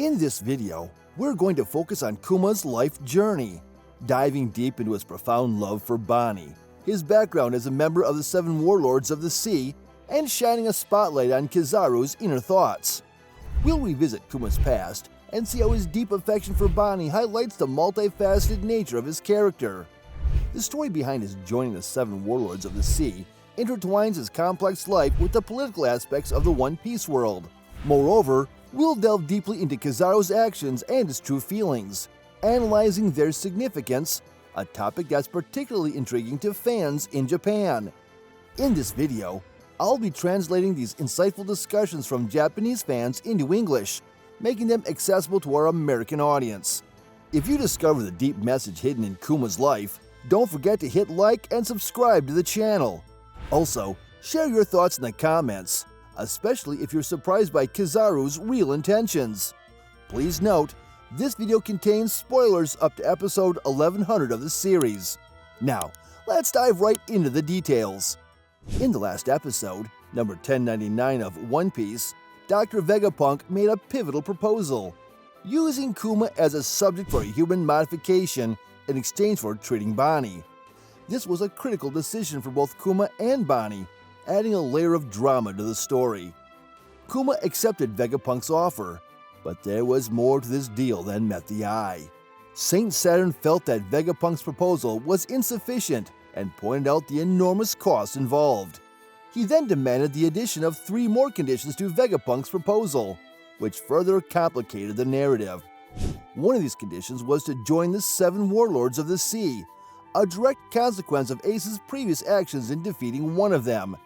In this video, we're going to focus on Kuma's life journey, diving deep into his profound love for Bonnie, his background as a member of the Seven Warlords of the Sea, and shining a spotlight on Kizaru's inner thoughts. We'll revisit Kuma's past and see how his deep affection for Bonnie highlights the multifaceted nature of his character. The story behind his joining the Seven Warlords of the Sea intertwines his complex life with the political aspects of the One Piece world. Moreover, we'll delve deeply into Kizaru's actions and his true feelings, analyzing their significance, a topic that's particularly intriguing to fans in Japan. In this video, I'll be translating these insightful discussions from Japanese fans into English, making them accessible to our American audience. If you discover the deep message hidden in Kuma's life, don't forget to hit like and subscribe to the channel. Also, share your thoughts in the comments, especially if you're surprised by Kizaru's real intentions. Please note, this video contains spoilers up to episode 1100 of the series. Now, let's dive right into the details. In the last episode, number 1099 of One Piece, Dr. Vegapunk made a pivotal proposal, using Kuma as a subject for a human modification in exchange for treating Bonnie. This was a critical decision for both Kuma and Bonnie, adding a layer of drama to the story. Kuma accepted Vegapunk's offer, but there was more to this deal than met the eye. Saint Saturn felt that Vegapunk's proposal was insufficient and pointed out the enormous costs involved. He then demanded the addition of 3 more conditions to Vegapunk's proposal, which further complicated the narrative. One of these conditions was to join the Seven Warlords of the Sea, a direct consequence of Ace's previous actions in defeating one of them.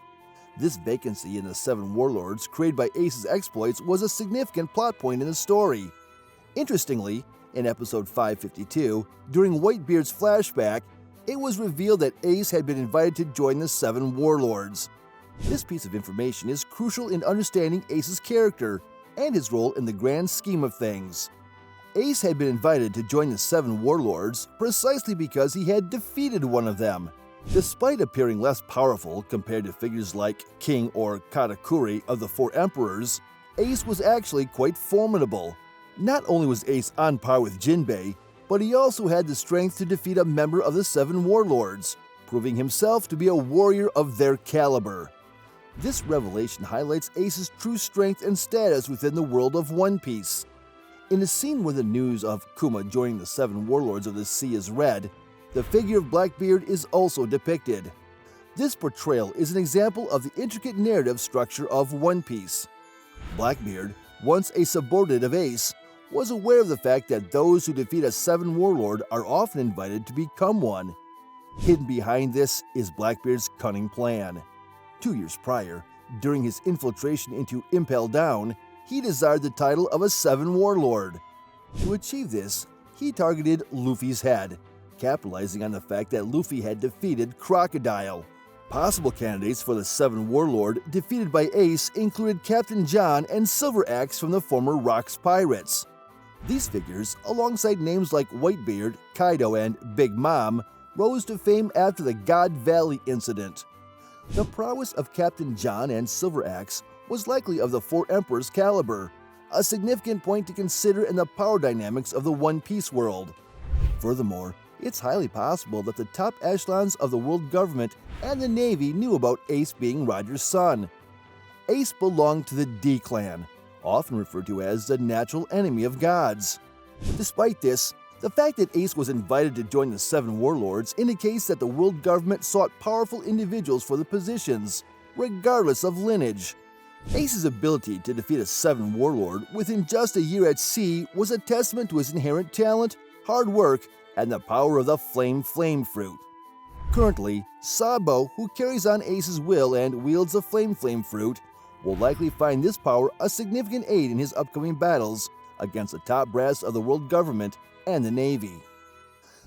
This vacancy in the Seven Warlords created by Ace's exploits was a significant plot point in the story. Interestingly, in episode 552, during Whitebeard's flashback, it was revealed that Ace had been invited to join the Seven Warlords. This piece of information is crucial in understanding Ace's character and his role in the grand scheme of things. Ace had been invited to join the Seven Warlords precisely because he had defeated one of them. Despite appearing less powerful compared to figures like King or Katakuri of the Four Emperors, Ace was actually quite formidable. Not only was Ace on par with Jinbei, but he also had the strength to defeat a member of the Seven Warlords, proving himself to be a warrior of their caliber. This revelation highlights Ace's true strength and status within the world of One Piece. In a scene where the news of Kuma joining the Seven Warlords of the Sea is read, the figure of Blackbeard is also depicted. This portrayal is an example of the intricate narrative structure of One Piece. Blackbeard, once a subordinate of Ace, was aware of the fact that those who defeat a Seven Warlord are often invited to become one. Hidden behind this is Blackbeard's cunning plan. 2 years prior, during his infiltration into Impel Down, he desired the title of a Seven Warlord. To achieve this, he targeted Luffy's head, capitalizing on the fact that Luffy had defeated Crocodile. Possible candidates for the Seven Warlord defeated by Ace included Captain John and Silver Axe from the former Rocks Pirates. These figures, alongside names like Whitebeard, Kaido, and Big Mom, rose to fame after the God Valley incident. The prowess of Captain John and Silver Axe was likely of the Four Emperors' caliber, a significant point to consider in the power dynamics of the One Piece world. Furthermore, it's highly possible that the top echelons of the world government and the Navy knew about Ace being Roger's son. Ace belonged to the D-Clan, often referred to as the natural enemy of gods. Despite this, the fact that Ace was invited to join the Seven Warlords indicates that the world government sought powerful individuals for the positions, regardless of lineage. Ace's ability to defeat a Seven Warlord within just a year at sea was a testament to his inherent talent, hard work, and the power of the Flame Fruit. Currently, Sabo, who carries on Ace's will and wields the Flame Fruit, will likely find this power a significant aid in his upcoming battles against the top brass of the world government and the Navy.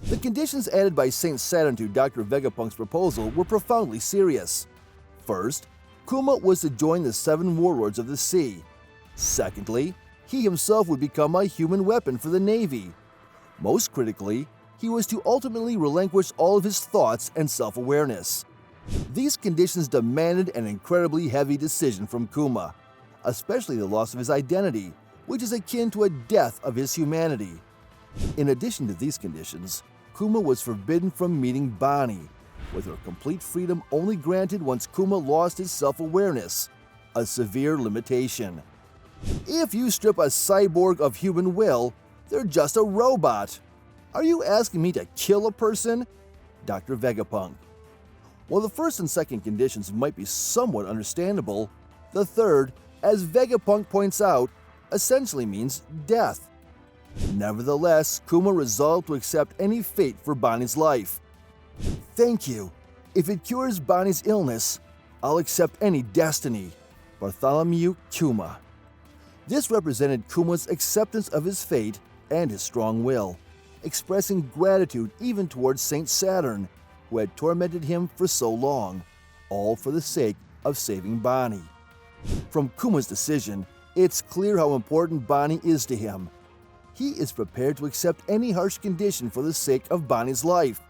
The conditions added by Saint Saturn to Dr. Vegapunk's proposal were profoundly serious. First, Kuma was to join the Seven Warlords of the Sea. Secondly, he himself would become a human weapon for the Navy. Most critically, he was to ultimately relinquish all of his thoughts and self-awareness. These conditions demanded an incredibly heavy decision from Kuma, especially the loss of his identity, which is akin to a death of his humanity. In addition to these conditions, Kuma was forbidden from meeting Bonnie, with her complete freedom only granted once Kuma lost his self-awareness, a severe limitation. If you strip a cyborg of human will, they're just a robot. Are you asking me to kill a person? Dr. Vegapunk. While the first and second conditions might be somewhat understandable, the third, as Vegapunk points out, essentially means death. Nevertheless, Kuma resolved to accept any fate for Bonnie's life. Thank you. If it cures Bonnie's illness, I'll accept any destiny. Bartholomew Kuma. This represented Kuma's acceptance of his fate and his strong will, expressing gratitude even towards Saint Saturn, who had tormented him for so long, all for the sake of saving Bonnie. From Kuma's decision, it's clear how important Bonnie is to him. He is prepared to accept any harsh condition for the sake of Bonnie's life.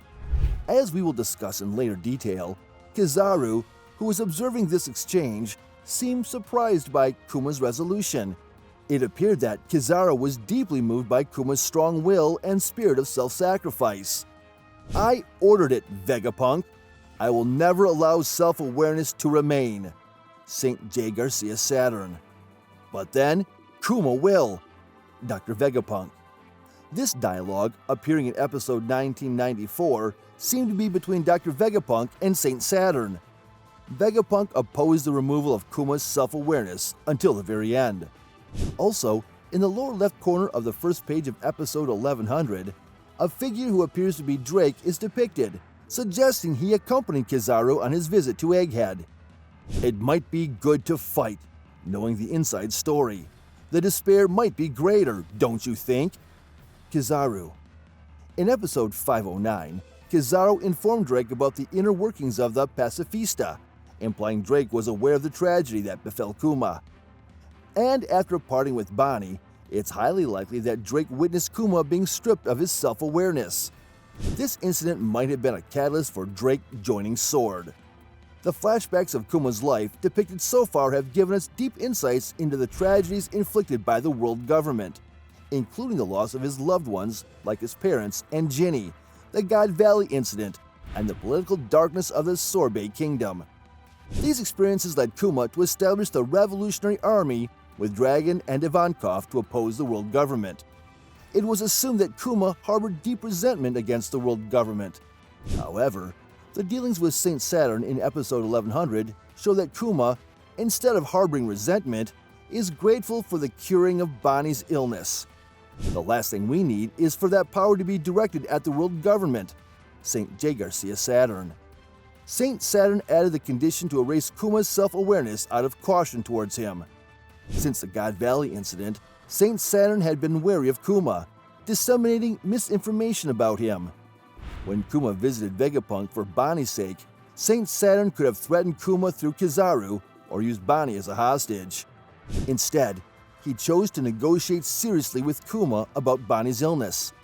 As we will discuss in later detail, Kizaru, who was observing this exchange, seemed surprised by Kuma's resolution. It appeared that Kizaru was deeply moved by Kuma's strong will and spirit of self-sacrifice. I ordered it, Vegapunk. I will never allow self-awareness to remain. St. J. Garcia Saturn. But then, Kuma will. Dr. Vegapunk. This dialogue, appearing in episode 1994, seemed to be between Dr. Vegapunk and Saint Saturn. Vegapunk opposed the removal of Kuma's self-awareness until the very end. Also, in the lower left corner of the first page of episode 1100, a figure who appears to be Drake is depicted, suggesting he accompanied Kizaru on his visit to Egghead. It might be good to fight, knowing the inside story. The despair might be greater, don't you think? Kizaru. In episode 509, Kizaru informed Drake about the inner workings of the Pacifista, implying Drake was aware of the tragedy that befell Kuma. And after parting with Bonnie, it's highly likely that Drake witnessed Kuma being stripped of his self-awareness. This incident might have been a catalyst for Drake joining Sword. The flashbacks of Kuma's life depicted so far have given us deep insights into the tragedies inflicted by the world government, including the loss of his loved ones like his parents and Ginny, the God Valley incident, and the political darkness of the Sorbet Kingdom. These experiences led Kuma to establish the Revolutionary Army with Dragon and Ivankov to oppose the world government. It was assumed that Kuma harbored deep resentment against the world government. However, the dealings with Saint Saturn in episode 1100 show that Kuma, instead of harboring resentment, is grateful for the curing of Bonnie's illness. The last thing we need is for that power to be directed at the world government. St. J. Garcia Saturn. Saint Saturn added the condition to erase Kuma's self-awareness out of caution towards him. Since the God Valley incident, Saint Saturn had been wary of Kuma, disseminating misinformation about him. When Kuma visited Vegapunk for Bonnie's sake, Saint Saturn could have threatened Kuma through Kizaru or used Bonnie as a hostage. Instead, he chose to negotiate seriously with Kuma about Bonnie's illness.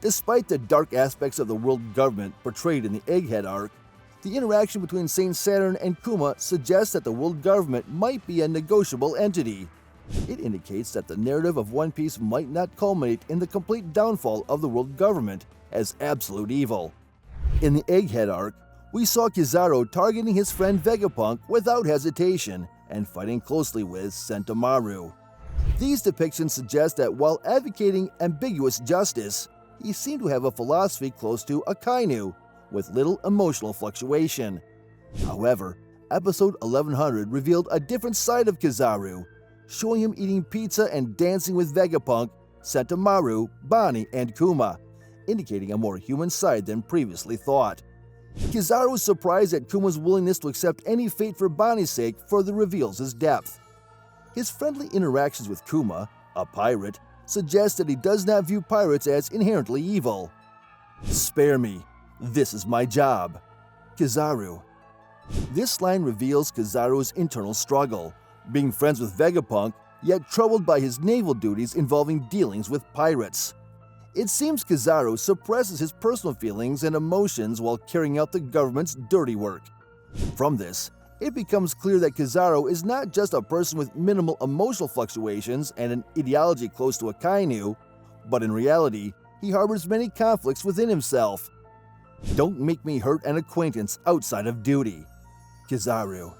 Despite the dark aspects of the world government portrayed in the Egghead arc, the interaction between Saint Saturn and Kuma suggests that the world government might be a negotiable entity. It indicates that the narrative of One Piece might not culminate in the complete downfall of the world government as absolute evil. In the Egghead arc, we saw Kizaru targeting his friend Vegapunk without hesitation and fighting closely with Sentomaru. These depictions suggest that while advocating ambiguous justice, he seemed to have a philosophy close to Akainu, with little emotional fluctuation. However, episode 1100 revealed a different side of Kizaru, showing him eating pizza and dancing with Vegapunk, Sentomaru, Bonnie, and Kuma, indicating a more human side than previously thought. Kizaru's surprise at Kuma's willingness to accept any fate for Bonnie's sake further reveals his depth. His friendly interactions with Kuma, a pirate, suggest that he does not view pirates as inherently evil. "Spare me. This is my job." Kizaru. This line reveals Kizaru's internal struggle, being friends with Vegapunk, yet troubled by his naval duties involving dealings with pirates. It seems Kizaru suppresses his personal feelings and emotions while carrying out the government's dirty work. From this, it becomes clear that Kizaru is not just a person with minimal emotional fluctuations and an ideology close to a kainu, but in reality, he harbors many conflicts within himself. Don't make me hurt an acquaintance outside of duty. Kizaru.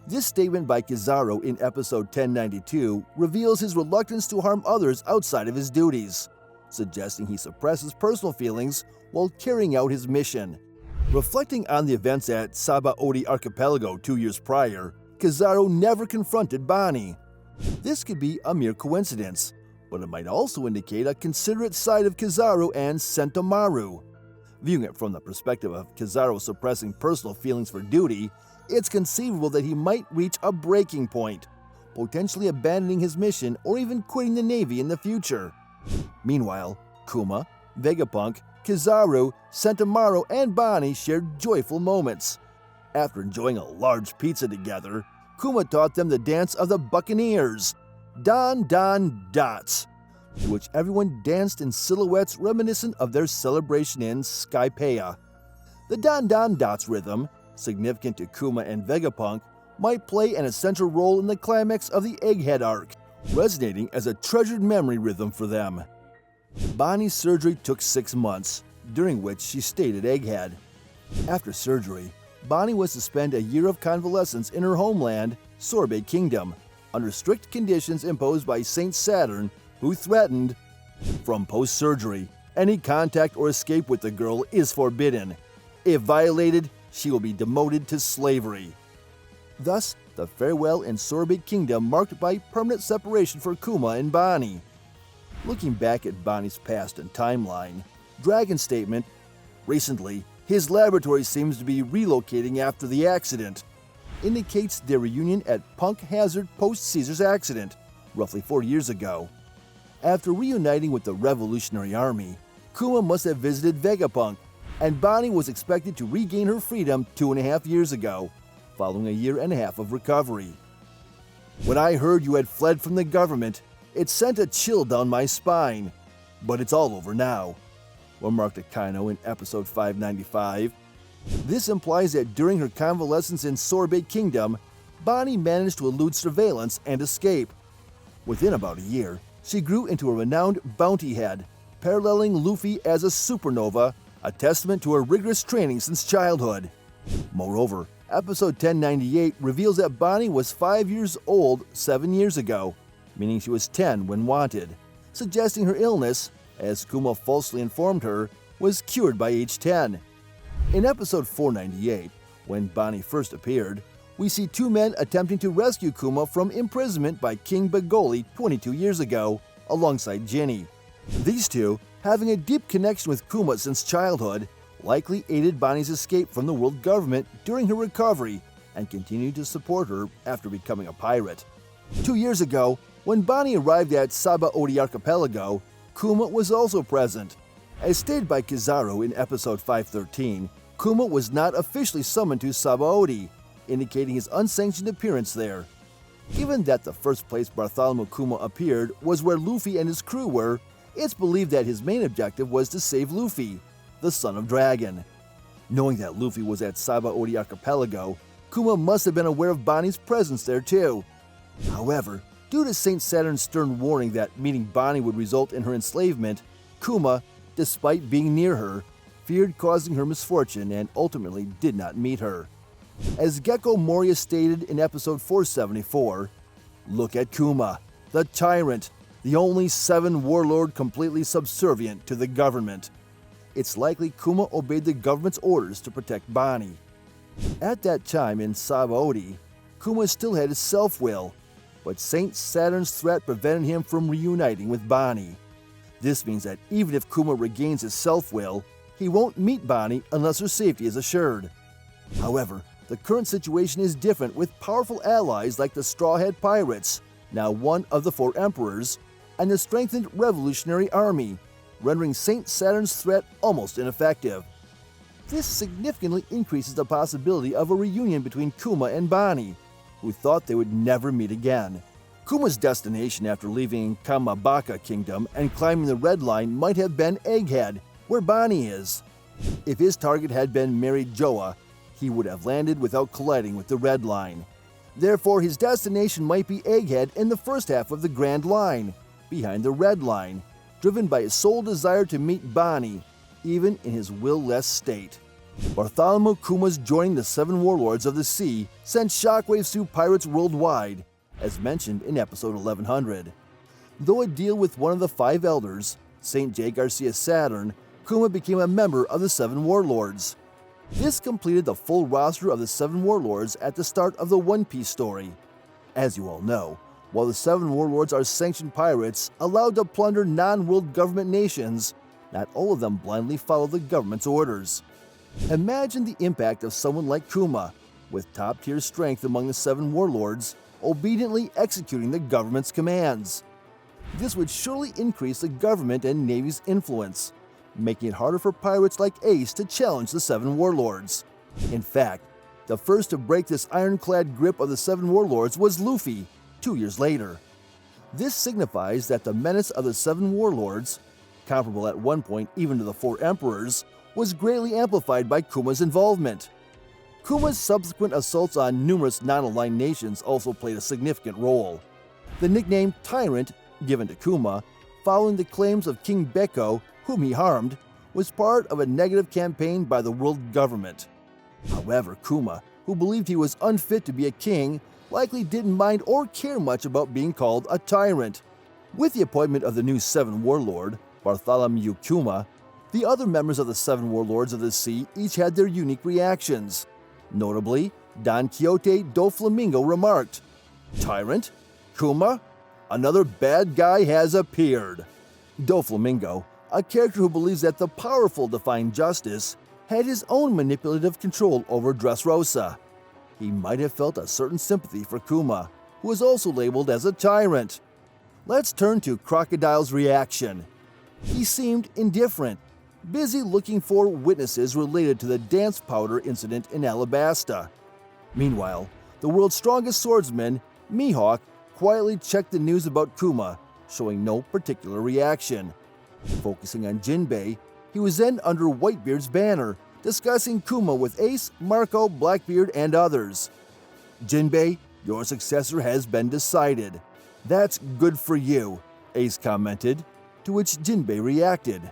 This statement by Kizaru in episode 1092 reveals his reluctance to harm others outside of his duties, suggesting he suppresses personal feelings while carrying out his mission. Reflecting on the events at Sabaody Archipelago 2 years prior, Kizaru never confronted Bonnie. This could be a mere coincidence, but it might also indicate a considerate side of Kizaru and Sentomaru. Viewing it from the perspective of Kizaru suppressing personal feelings for duty, it's conceivable that he might reach a breaking point, potentially abandoning his mission or even quitting the Navy in the future. Meanwhile, Kuma, Vegapunk, Kizaru, Sentomaru, and Bonnie shared joyful moments. After enjoying a large pizza together, Kuma taught them the dance of the Buccaneers, Don Don Dots, to which everyone danced in silhouettes reminiscent of their celebration in Skypiea. The Don Don Dots rhythm, significant to Kuma and Vegapunk, might play an essential role in the climax of the Egghead arc, resonating as a treasured memory rhythm for them. Bonnie's surgery took 6 months, during which she stayed at Egghead. After surgery, Bonnie was to spend a year of convalescence in her homeland, Sorbet Kingdom, under strict conditions imposed by Saint Saturn, who threatened, "From post-surgery, any contact or escape with the girl is forbidden. If violated, she will be demoted to slavery." Thus, the farewell in Sorbet Kingdom marked by permanent separation for Kuma and Bonnie. Looking back at Bonnie's past and timeline, Dragon's statement, "Recently, his laboratory seems to be relocating after the accident," indicates their reunion at Punk Hazard post-Caesar's accident, roughly 4 years ago. After reuniting with the Revolutionary Army, Kuma must have visited Vegapunk, and Bonnie was expected to regain her freedom 2.5 years ago, following a 1.5 years of recovery. "When I heard you had fled from the government, it sent a chill down my spine, but it's all over now," remarked Akaino in episode 595. This implies that during her convalescence in Sorbet Kingdom, Bonnie managed to elude surveillance and escape. Within about a year, she grew into a renowned bounty head, paralleling Luffy as a supernova, a testament to her rigorous training since childhood. Moreover, episode 1098 reveals that Bonnie was 5 years old 7 years ago, meaning she was 10 when wanted, suggesting her illness, as Kuma falsely informed her, was cured by age 10. In episode 498, when Bonnie first appeared, we see 2 men attempting to rescue Kuma from imprisonment by King Bagoli 22 years ago, alongside Ginny. These 2, having a deep connection with Kuma since childhood, likely aided Bonnie's escape from the world government during her recovery and continued to support her after becoming a pirate. 2 years ago, when Bonnie arrived at Sabaody Archipelago, Kuma was also present. As stated by Kizaru in episode 513, Kuma was not officially summoned to Sabaody, indicating his unsanctioned appearance there. Given that the first place Bartholomew Kuma appeared was where Luffy and his crew were, it's believed that his main objective was to save Luffy, the son of Dragon. Knowing that Luffy was at Sabaody Archipelago, Kuma must have been aware of Bonnie's presence there too. However, due to Saint Saturn's stern warning that meeting Bonnie would result in her enslavement, Kuma, despite being near her, feared causing her misfortune and ultimately did not meet her. As Gecko Moria stated in episode 474, "Look at Kuma, the tyrant, the only Seven Warlord completely subservient to the government." It's likely Kuma obeyed the government's orders to protect Bonnie. At that time in Sabaody, Kuma still had his self-will, but Saint Saturn's threat prevented him from reuniting with Bonnie. This means that even if Kuma regains his self-will, he won't meet Bonnie unless her safety is assured. However, the current situation is different with powerful allies like the Straw Hat Pirates, now one of the 4 emperors, and the strengthened Revolutionary Army, rendering Saint Saturn's threat almost ineffective. This significantly increases the possibility of a reunion between Kuma and Bonnie, who thought they would never meet again. Kuma's destination after leaving Kamabaka Kingdom and climbing the Red Line might have been Egghead, where Bonnie is. If his target had been Mary Joa, he would have landed without colliding with the Red Line. Therefore, his destination might be Egghead in the first half of the Grand Line, behind the Red Line, driven by his sole desire to meet Bonnie, even in his will-less state. Bartholomew Kuma's joining the Seven Warlords of the Sea sent shockwaves through pirates worldwide, as mentioned in episode 1100. Though a deal with one of the five elders, St. J. Garcia Saturn, Kuma became a member of the Seven Warlords. This completed the full roster of the Seven Warlords at the start of the One Piece story. As you all know, while the Seven Warlords are sanctioned pirates allowed to plunder non-world government nations, not all of them blindly follow the government's orders. Imagine the impact of someone like Kuma, with top-tier strength among the Seven Warlords, obediently executing the government's commands. This would surely increase the government and Navy's influence, making it harder for pirates like Ace to challenge the Seven Warlords. In fact, the first to break this ironclad grip of the Seven Warlords was Luffy, 2 years later. This signifies that the menace of the Seven Warlords, comparable at one point even to the Four Emperors, was greatly amplified by Kuma's involvement. Kuma's subsequent assaults on numerous non-aligned nations also played a significant role. The nickname Tyrant, given to Kuma, following the claims of King Beko, whom he harmed, was part of a negative campaign by the world government. However, Kuma, who believed he was unfit to be a king, likely didn't mind or care much about being called a tyrant. With the appointment of the new Seven Warlord, Bartholomew Kuma, the other members of the Seven Warlords of the Sea each had their unique reactions. Notably, Don Quixote Doflamingo remarked, "Tyrant? Kuma? Another bad guy has appeared." Doflamingo, a character who believes that the powerful define justice, had his own manipulative control over Dressrosa. He might have felt a certain sympathy for Kuma, who was also labeled as a tyrant. Let's turn to Crocodile's reaction. He seemed indifferent, busy looking for witnesses related to the dance powder incident in Alabasta. Meanwhile, the world's strongest swordsman, Mihawk, quietly checked the news about Kuma, showing no particular reaction. Focusing on Jinbei, he was then under Whitebeard's banner, discussing Kuma with Ace, Marco, Blackbeard, and others. "Jinbei, your successor has been decided. That's good for you," Ace commented, to which Jinbei reacted.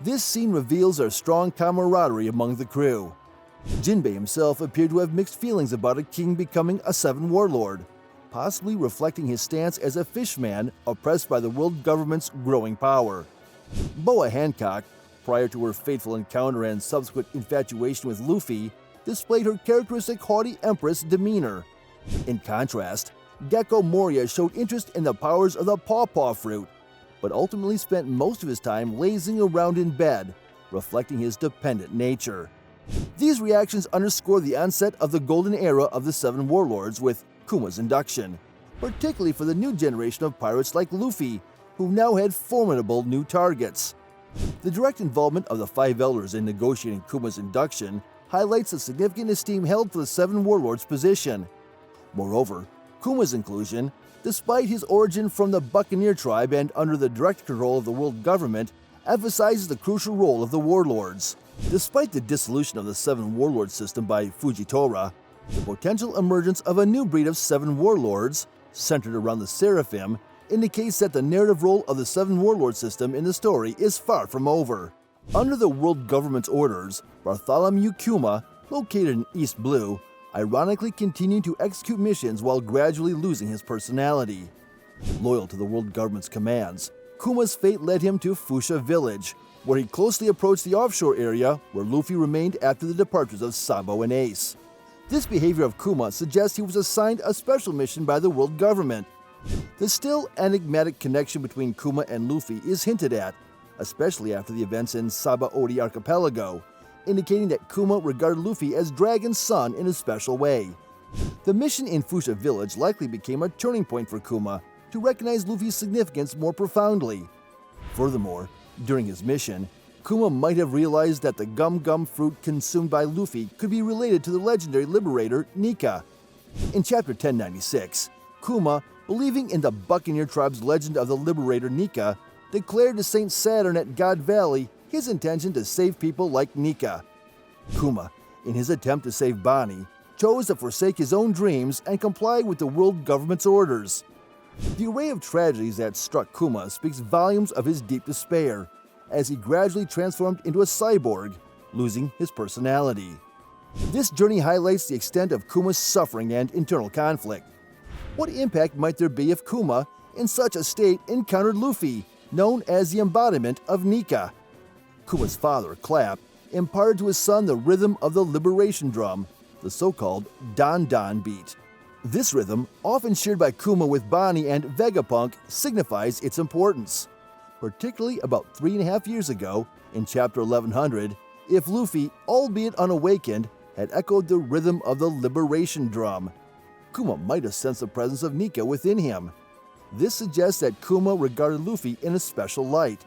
This scene reveals our strong camaraderie among the crew. Jinbei himself appeared to have mixed feelings about a king becoming a Seven Warlord, possibly reflecting his stance as a fishman oppressed by the world government's growing power. Boa Hancock, prior to her fateful encounter and subsequent infatuation with Luffy, displayed her characteristic haughty empress demeanor. In contrast, Gecko Moria showed interest in the powers of the pawpaw fruit, but ultimately spent most of his time lazing around in bed, reflecting his dependent nature. These reactions underscore the onset of the golden era of the Seven Warlords with Kuma's induction, particularly for the new generation of pirates like Luffy, who now had formidable new targets. The direct involvement of the five elders in negotiating Kuma's induction highlights the significant esteem held for the Seven Warlords' position. Moreover, Kuma's inclusion, despite his origin from the Buccaneer tribe and under the direct control of the world government, emphasizes the crucial role of the warlords. Despite the dissolution of the Seven Warlord system by Fujitora, the potential emergence of a new breed of Seven Warlords, centered around the Seraphim, indicates that the narrative role of the Seven Warlord system in the story is far from over. Under the world government's orders, Bartholomew Kuma, located in East Blue, ironically continued to execute missions while gradually losing his personality. Loyal to the world government's commands, Kuma's fate led him to Fusha village, where he closely approached the offshore area where Luffy remained after the departures of Sabo and Ace. This behavior of Kuma suggests he was assigned a special mission by the world government. The still enigmatic connection between Kuma and Luffy is hinted at, especially after the events in Sabaody Archipelago, indicating that Kuma regarded Luffy as Dragon's son in a special way. The mission in Fusha village likely became a turning point for Kuma to recognize Luffy's significance more profoundly. Furthermore, during his mission, Kuma might have realized that the gum fruit consumed by Luffy could be related to the legendary liberator NIKA. In Chapter 1096, Kuma, believing in the Buccaneer tribe's legend of the liberator NIKA, declared to Saint Saturn at God Valley his intention to save people like NIKA. Kuma, in his attempt to save Bonnie, chose to forsake his own dreams and comply with the world government's orders. The array of tragedies that struck Kuma speaks volumes of his deep despair, as he gradually transformed into a cyborg, losing his personality. This journey highlights the extent of Kuma's suffering and internal conflict. What impact might there be if Kuma, in such a state, encountered Luffy, known as the embodiment of NIKA? Kuma's father, Clap, imparted to his son the rhythm of the liberation drum, the so-called Don Don beat. This rhythm, often shared by Kuma with Bonnie and Vegapunk, signifies its importance. Particularly about 3.5 years ago, in Chapter 1100, if Luffy, albeit unawakened, had echoed the rhythm of the liberation drum, Kuma might have sensed the presence of NIKA within him. This suggests that Kuma regarded Luffy in a special light.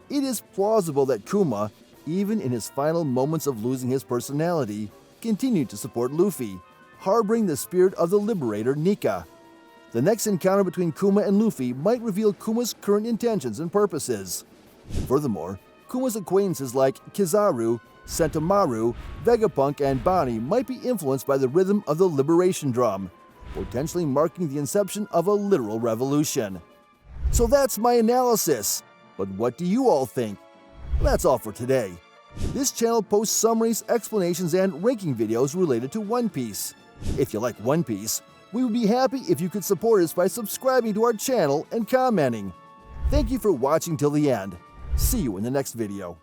It is plausible that Kuma, even in his final moments of losing his personality, continued to support Luffy, harboring the spirit of the liberator NIKA. The next encounter between Kuma and Luffy might reveal Kuma's current intentions and purposes. Furthermore, Kuma's acquaintances like Kizaru, Sentomaru, Vegapunk, and Bonnie might be influenced by the rhythm of the liberation drum, potentially marking the inception of a literal revolution. So that's my analysis. But what do you all think? That's all for today. This channel posts summaries, explanations, and ranking videos related to One Piece. If you like One Piece, we would be happy if you could support us by subscribing to our channel and commenting. Thank you for watching till the end. See you in the next video.